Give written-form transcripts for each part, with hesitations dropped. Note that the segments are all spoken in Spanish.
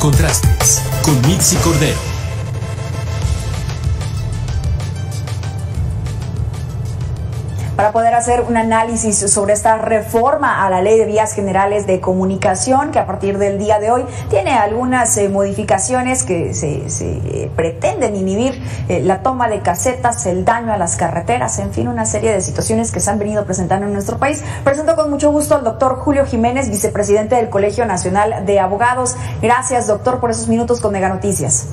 contrastes, con Mitzi Cordero. Para poder hacer un análisis sobre esta reforma a la Ley de Vías Generales de Comunicación, que a partir del día de hoy tiene algunas modificaciones que se pretenden inhibir la toma de casetas, el daño a las carreteras, en fin, una serie de situaciones que se han venido presentando en nuestro país. Presento con mucho gusto al doctor Julio Jiménez, vicepresidente del Colegio Nacional de Abogados. Gracias, doctor, por esos minutos con Mega Noticias.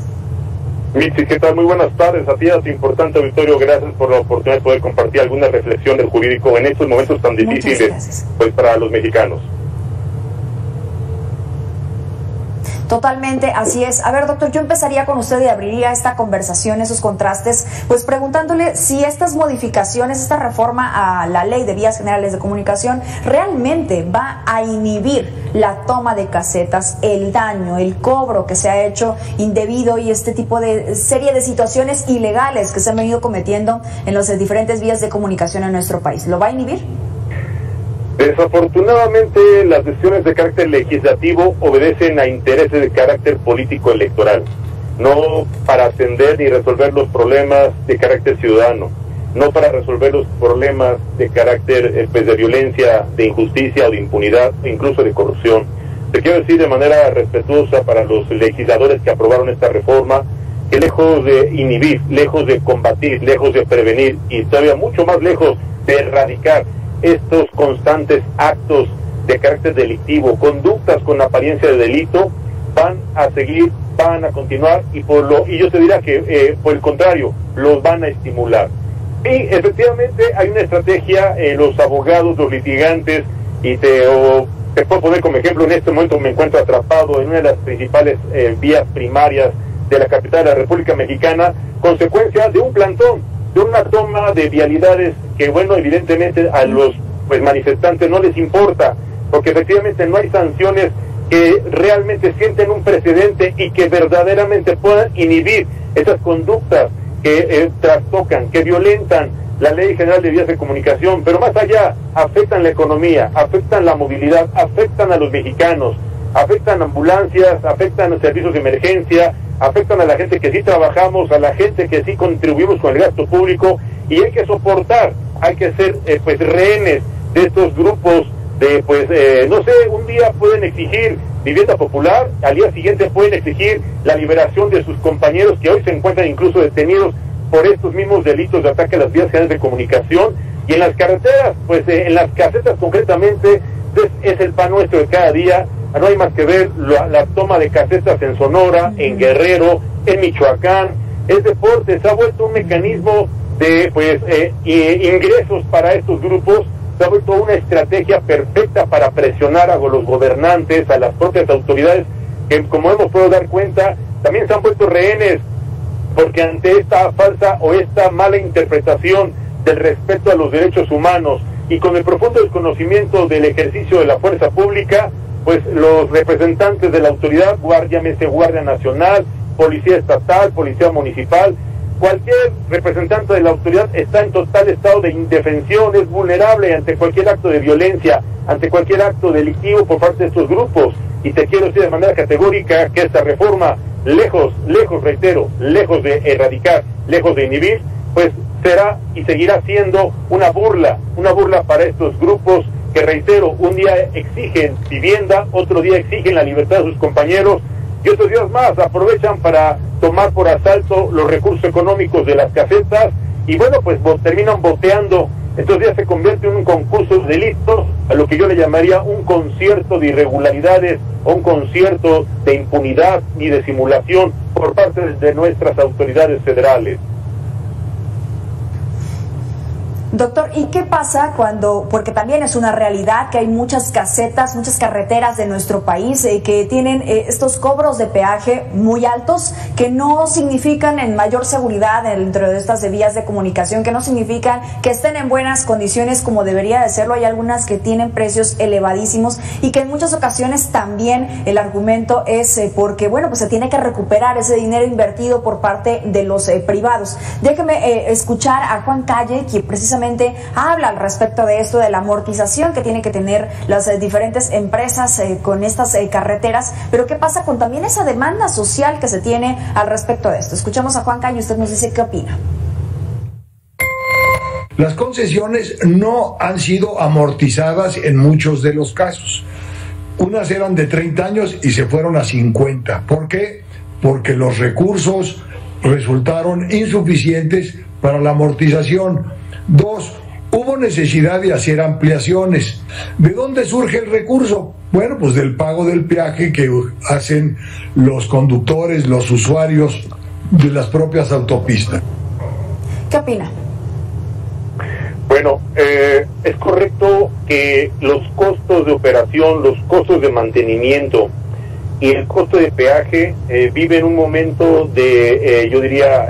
Mitzi, ¿qué tal? Muy buenas tardes a ti, a tu importante auditorio. Gracias por la oportunidad de poder compartir alguna reflexión del jurídico en estos momentos tan difíciles pues para los mexicanos. Totalmente, así es. A ver, doctor, yo empezaría con usted y abriría esta conversación, esos contrastes, pues preguntándole si estas modificaciones, esta reforma a la Ley de Vías Generales de Comunicación realmente va a inhibir la toma de casetas, el daño, el cobro que se ha hecho indebido y este tipo de serie de situaciones ilegales que se han venido cometiendo en las diferentes vías de comunicación en nuestro país. ¿Lo va a inhibir? Desafortunadamente, las decisiones de carácter legislativo obedecen a intereses de carácter político electoral, no para atender ni resolver los problemas de carácter ciudadano, no para resolver los problemas de carácter de violencia, de injusticia o de impunidad, e incluso de corrupción. Te quiero decir de manera respetuosa para los legisladores que aprobaron esta reforma, que lejos de inhibir, lejos de combatir, lejos de prevenir y todavía mucho más lejos de erradicar estos constantes actos de carácter delictivo, conductas con apariencia de delito, van a seguir, van a continuar y yo te diría que por el contrario, los van a estimular. Y efectivamente hay una estrategia, los abogados, los litigantes, y te puedo poner como ejemplo, en este momento me encuentro atrapado en una de las principales vías primarias de la capital de la República Mexicana, consecuencia de un plantón, de una toma de vialidades que, bueno, evidentemente a los manifestantes no les importa, porque efectivamente no hay sanciones que realmente sienten un precedente y que verdaderamente puedan inhibir esas conductas que trastocan, que violentan la Ley General de Vías de Comunicación, pero más allá, afectan la economía, afectan la movilidad, afectan a los mexicanos, afectan ambulancias, afectan servicios de emergencia, afectan a la gente que sí trabajamos, a la gente que sí contribuimos con el gasto público, y hay que soportar, hay que ser rehenes de estos grupos de, no sé, un día pueden exigir vivienda popular, al día siguiente pueden exigir la liberación de sus compañeros que hoy se encuentran incluso detenidos por estos mismos delitos de ataque a las vías generales de comunicación, y en las carreteras, en las casetas concretamente, es el pan nuestro de cada día. No hay más que ver la toma de casetas en Sonora, en Guerrero, en Michoacán. Es deporte, se ha vuelto un mecanismo de ingresos para estos grupos, se ha vuelto una estrategia perfecta para presionar a los gobernantes, a las propias autoridades, que como hemos podido dar cuenta, también se han vuelto rehenes, porque ante esta falsa o esta mala interpretación del respeto a los derechos humanos y con el profundo desconocimiento del ejercicio de la fuerza pública, los representantes de la autoridad, llámese Guardia Nacional, Policía Estatal, Policía Municipal, cualquier representante de la autoridad está en total estado de indefensión, es vulnerable ante cualquier acto de violencia, ante cualquier acto delictivo por parte de estos grupos. Y te quiero decir de manera categórica que esta reforma, lejos, reitero, lejos de erradicar, lejos de inhibir, será y seguirá siendo una burla para estos grupos que, reitero, un día exigen vivienda, otro día exigen la libertad de sus compañeros, y otros días más aprovechan para tomar por asalto los recursos económicos de las casetas, y terminan boteando. Estos días se convierte en un concurso de delitos, a lo que yo le llamaría un concierto de irregularidades, o un concierto de impunidad y de simulación por parte de nuestras autoridades federales. Doctor, ¿y qué pasa porque también es una realidad que hay muchas casetas, muchas carreteras de nuestro país que tienen estos cobros de peaje muy altos, que no significan en mayor seguridad dentro de estas vías de comunicación, que no significan que estén en buenas condiciones como debería de serlo? Hay algunas que tienen precios elevadísimos y que en muchas ocasiones también el argumento es porque, se tiene que recuperar ese dinero invertido por parte de los privados. Déjeme escuchar a Juan Calle, que precisamente precisamente habla al respecto de esto, de la amortización que tienen que tener las diferentes empresas con estas carreteras, pero ¿qué pasa con también esa demanda social que se tiene al respecto de esto? Escuchamos a Juan Caño, usted nos dice qué opina. Las concesiones no han sido amortizadas en muchos de los casos. Unas eran de 30 años y se fueron a 50. ¿Por qué? Porque los recursos resultaron insuficientes para la amortización. 2, hubo necesidad de hacer ampliaciones. ¿De dónde surge el recurso? Bueno, pues del pago del peaje que hacen los conductores, los usuarios de las propias autopistas. ¿Qué opina? Bueno, es correcto que los costos de operación, los costos de mantenimiento y el costo de peaje viven un momento de, yo diría,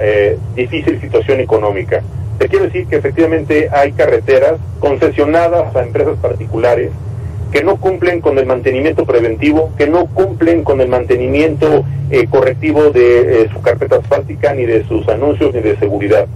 difícil situación económica. Te quiero decir que efectivamente hay carreteras concesionadas a empresas particulares que no cumplen con el mantenimiento preventivo, que no cumplen con el mantenimiento correctivo de su carpeta asfáltica, ni de sus anuncios, ni de seguridad.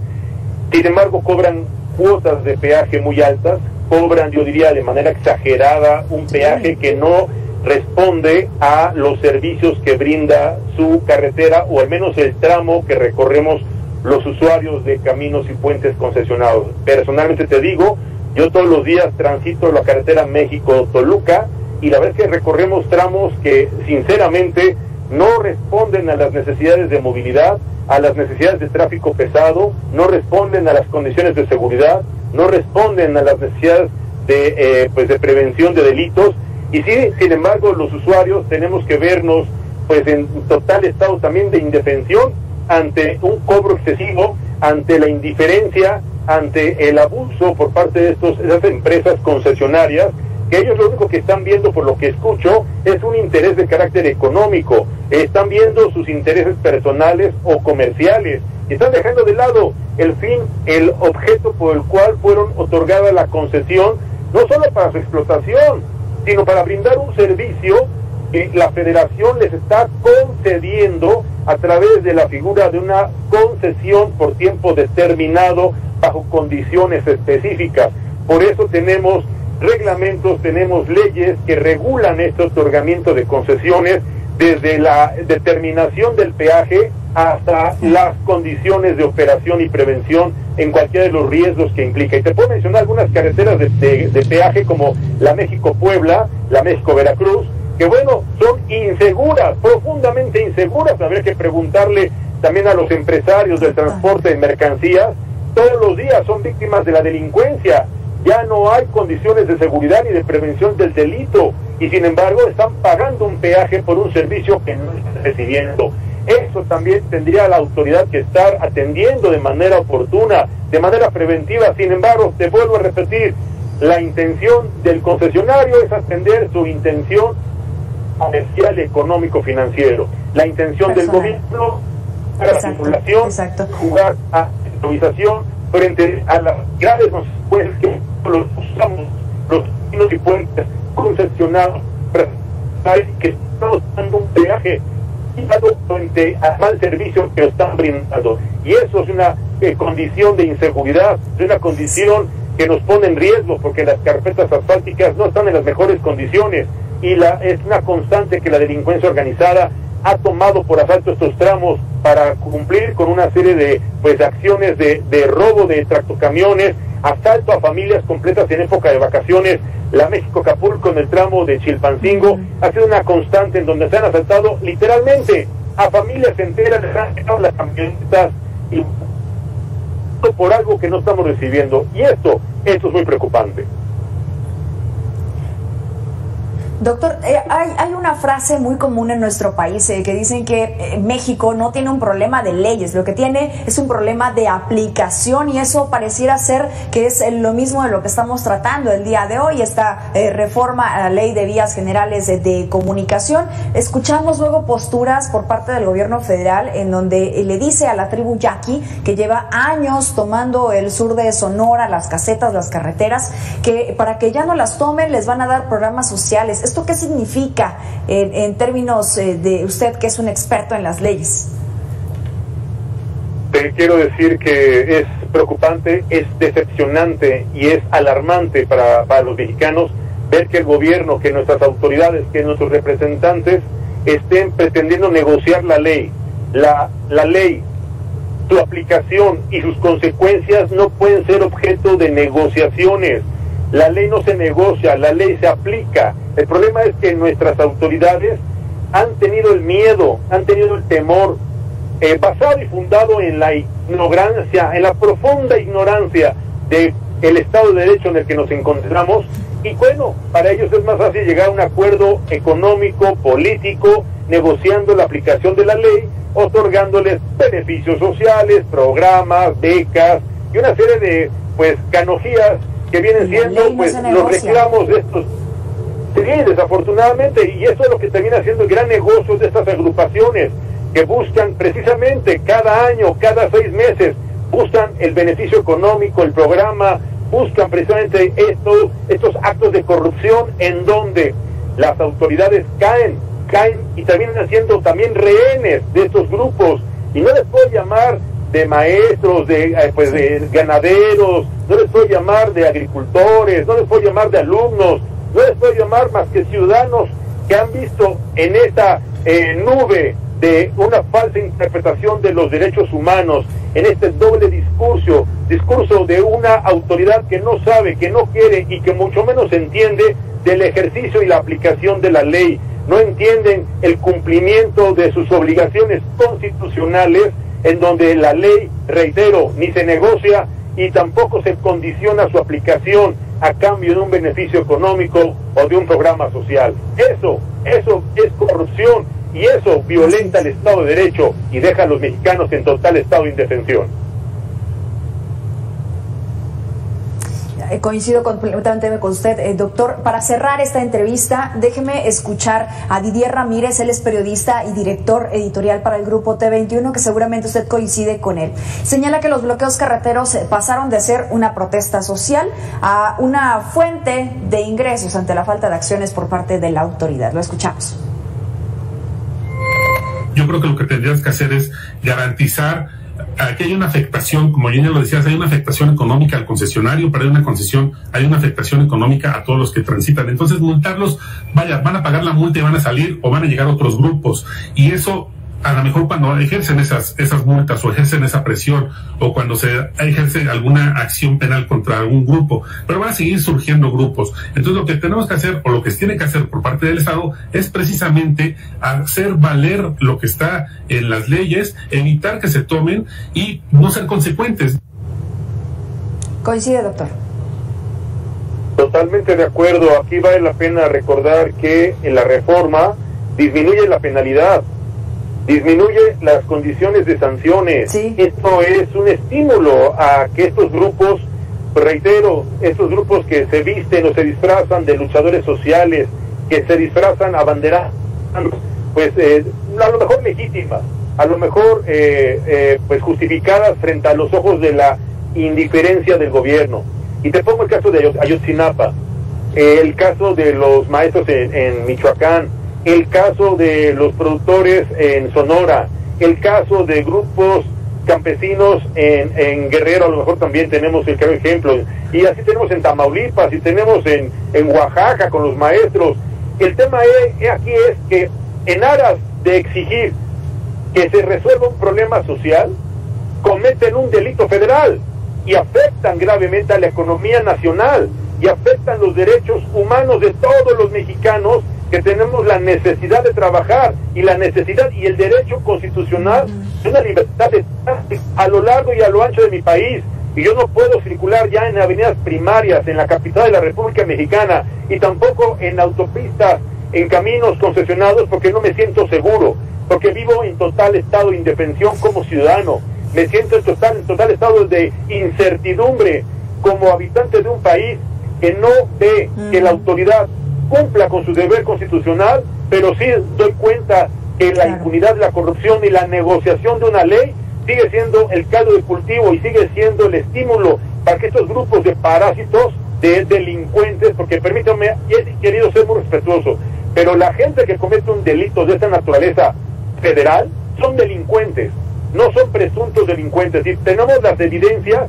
Sin embargo, cobran cuotas de peaje muy altas, cobran, yo diría, de manera exagerada un peaje que no responde a los servicios que brinda su carretera, o al menos el tramo que recorremos los usuarios de caminos y puentes concesionados. Personalmente te digo, yo todos los días transito la carretera México-Toluca y la verdad es que recorremos tramos que sinceramente no responden a las necesidades de movilidad, a las necesidades de tráfico pesado, no responden a las condiciones de seguridad, no responden a las necesidades de prevención de delitos, y sí, sin embargo, los usuarios tenemos que vernos pues en total estado también de indefensión ante un cobro excesivo, ante la indiferencia, ante el abuso por parte de esas empresas concesionarias, que ellos lo único que están viendo, por lo que escucho, es un interés de carácter económico, están viendo sus intereses personales o comerciales, y están dejando de lado el fin, el objeto por el cual fueron otorgadas la concesión, no solo para su explotación, sino para brindar un servicio que la Federación les está concediendo a través de la figura de una concesión por tiempo determinado, bajo condiciones específicas. Por eso tenemos reglamentos, tenemos leyes que regulan este otorgamiento de concesiones, desde la determinación del peaje hasta las condiciones de operación y prevención en cualquiera de los riesgos que implica. Y te puedo mencionar algunas carreteras de peaje como la México-Puebla, la México-Veracruz, que bueno, son inseguras, profundamente inseguras. Habría que preguntarle también a los empresarios del transporte de mercancías. Todos los días son víctimas de la delincuencia. Ya no hay condiciones de seguridad ni de prevención del delito, y sin embargo están pagando un peaje por un servicio que no están recibiendo. Eso también tendría la autoridad que estar atendiendo de manera oportuna, de manera preventiva. Sin embargo, te vuelvo a repetir, la intención del concesionario es atender su intención comercial, económico, financiero. La intención del gobierno para la circulación, jugar a la improvisación frente a las graves consecuencias que los usamos, los caminos y puentes concesionados, que estamos dando un peaje frente al mal servicio que están brindando. Y eso es una condición de inseguridad, es una condición que nos pone en riesgo, porque las carpetas asfálticas no están en las mejores condiciones, y es una constante que la delincuencia organizada ha tomado por asalto estos tramos para cumplir con una serie de acciones de robo de tractocamiones, asalto a familias completas en época de vacaciones. La México-Acapulco, en el tramo de Chilpancingo, ha sido una constante en donde se han asaltado literalmente a familias enteras, les han quitado las camionetas y por algo que no estamos recibiendo, y esto es muy preocupante. Doctor, hay una frase muy común en nuestro país que dicen que México no tiene un problema de leyes, lo que tiene es un problema de aplicación, y eso pareciera ser que es lo mismo de lo que estamos tratando el día de hoy, esta reforma a la Ley de Vías Generales de Comunicación. Escuchamos luego posturas por parte del gobierno federal en donde le dice a la tribu yaqui, que lleva años tomando el sur de Sonora, las casetas, las carreteras, que para que ya no las tomen les van a dar programas sociales. ¿Esto qué significa en términos de usted, que es un experto en las leyes? Te quiero decir que es preocupante, es decepcionante y es alarmante para los mexicanos ver que el gobierno, que nuestras autoridades, que nuestros representantes estén pretendiendo negociar la ley. La ley, su aplicación y sus consecuencias no pueden ser objeto de negociaciones. La ley no se negocia, la ley se aplica. El problema es que nuestras autoridades han tenido el miedo, han tenido el temor, basado y fundado en la ignorancia, en la profunda ignorancia del Estado de Derecho en el que nos encontramos. Y bueno, para ellos es más fácil llegar a un acuerdo económico, político, negociando la aplicación de la ley, otorgándoles beneficios sociales, programas, becas y una serie de canojías que vienen siendo los reclamos de estos. Sí, desafortunadamente, y eso es lo que termina siendo el gran negocio de estas agrupaciones, que buscan precisamente cada año, cada 6 meses, buscan el beneficio económico, el programa, buscan precisamente estos actos de corrupción en donde las autoridades caen y terminan siendo también rehenes de estos grupos. Y no les puedo llamar de maestros, de ganaderos, no les puedo llamar de agricultores, no les puedo llamar de alumnos, no les puedo llamar más que ciudadanos que han visto en esta nube de una falsa interpretación de los derechos humanos, en este doble discurso de una autoridad que no sabe, que no quiere y que mucho menos entiende del ejercicio y la aplicación de la ley. No entienden el cumplimiento de sus obligaciones constitucionales, en donde la ley, reitero, ni se negocia y tampoco se condiciona su aplicación a cambio de un beneficio económico o de un programa social. Eso es corrupción. Y eso violenta el Estado de Derecho y deja a los mexicanos en total estado de indefensión. Coincido completamente con usted, doctor. Para cerrar esta entrevista, déjeme escuchar a Didier Ramírez. Él es periodista y director editorial para el Grupo T21, que seguramente usted coincide con él. Señala que los bloqueos carreteros pasaron de ser una protesta social a una fuente de ingresos ante la falta de acciones por parte de la autoridad. Lo escuchamos. Yo creo que lo que tendrías que hacer es garantizar que hay una afectación, como ya lo decías, hay una afectación económica al concesionario, pero hay una afectación económica a todos los que transitan. Entonces, multarlos, van a pagar la multa y van a salir o van a llegar otros grupos. Y eso, a lo mejor cuando ejercen esas multas o ejercen esa presión o cuando se ejerce alguna acción penal contra algún grupo, pero van a seguir surgiendo grupos. Entonces lo que tenemos que hacer o lo que se tiene que hacer por parte del Estado es precisamente hacer valer lo que está en las leyes, evitar que se tomen y no ser consecuentes. ¿Coincide, doctor? Totalmente de acuerdo. Aquí vale la pena recordar que en la reforma disminuye la penalidad, disminuye las condiciones de sanciones. Sí. Esto es un estímulo a que estos grupos, reitero, estos grupos que se visten o se disfrazan de luchadores sociales, que se disfrazan abanderados, a lo mejor legítimas, a lo mejor justificadas frente a los ojos de la indiferencia del gobierno. Y te pongo el caso de Ayotzinapa, el caso de los maestros en Michoacán, el caso de los productores en Sonora, el caso de grupos campesinos en Guerrero, a lo mejor también tenemos el claro ejemplo, y así tenemos en Tamaulipas, y tenemos en Oaxaca con los maestros. El tema aquí es que en aras de exigir que se resuelva un problema social, cometen un delito federal y afectan gravemente a la economía nacional y afectan los derechos humanos de todos los mexicanos que tenemos la necesidad de trabajar y la necesidad y el derecho constitucional de una libertad de tránsito a lo largo y a lo ancho de mi país. Y yo no puedo circular ya en avenidas primarias en la capital de la República Mexicana y tampoco en autopistas, en caminos concesionados, porque no me siento seguro, porque vivo en total estado de indefensión como ciudadano, me siento en total estado de incertidumbre como habitante de un país que no ve que la autoridad cumpla con su deber constitucional, pero sí doy cuenta que la impunidad, la corrupción y la negociación de una ley sigue siendo el caldo de cultivo y sigue siendo el estímulo para que estos grupos de parásitos, de delincuentes, porque permítanme, he querido ser muy respetuoso, pero la gente que comete un delito de esta naturaleza federal son delincuentes, no son presuntos delincuentes, y tenemos las evidencias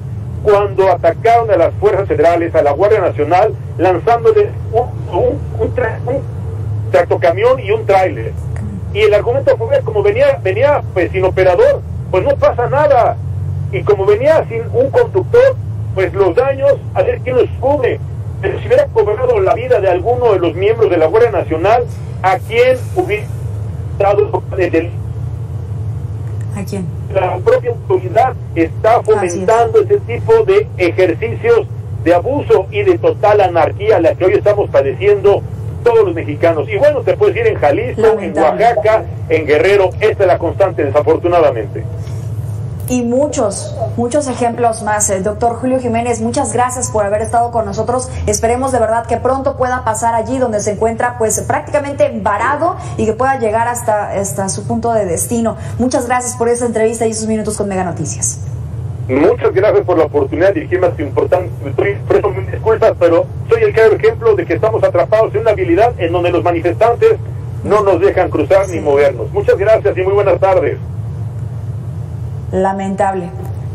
cuando atacaron a las fuerzas federales, a la Guardia Nacional, lanzándole un tractocamión y un tráiler. Y el argumento fue, como venía pues sin operador, pues no pasa nada. Y como venía sin un conductor, pues los daños, a ver quién los cubre. Pero si hubiera cobrado la vida de alguno de los miembros de la Guardia Nacional, ¿a quién hubiera dado desde el... ¿A quién? La propia autoridad está fomentando ese tipo de ejercicios de abuso y de total anarquía, la que hoy estamos padeciendo todos los mexicanos. Y bueno, te puedes ir en Jalisco, en Oaxaca, en Guerrero, esta es la constante, desafortunadamente. Y muchos ejemplos más. Doctor Julio Jiménez, muchas gracias por haber estado con nosotros. Esperemos de verdad que pronto pueda pasar allí donde se encuentra pues prácticamente varado y que pueda llegar hasta su punto de destino. Muchas gracias por esta entrevista y esos minutos con Mega Noticias. Muchas gracias por la oportunidad de dirigirme a tu importante. Presto mis disculpas, pero soy el claro ejemplo de que estamos atrapados en una habilidad en donde los manifestantes no nos dejan cruzar ni movernos. Muchas gracias y muy buenas tardes. Lamentable.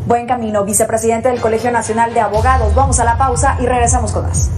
Buen camino, vicepresidente del Colegio Nacional de Abogados. Vamos a la pausa y regresamos con más.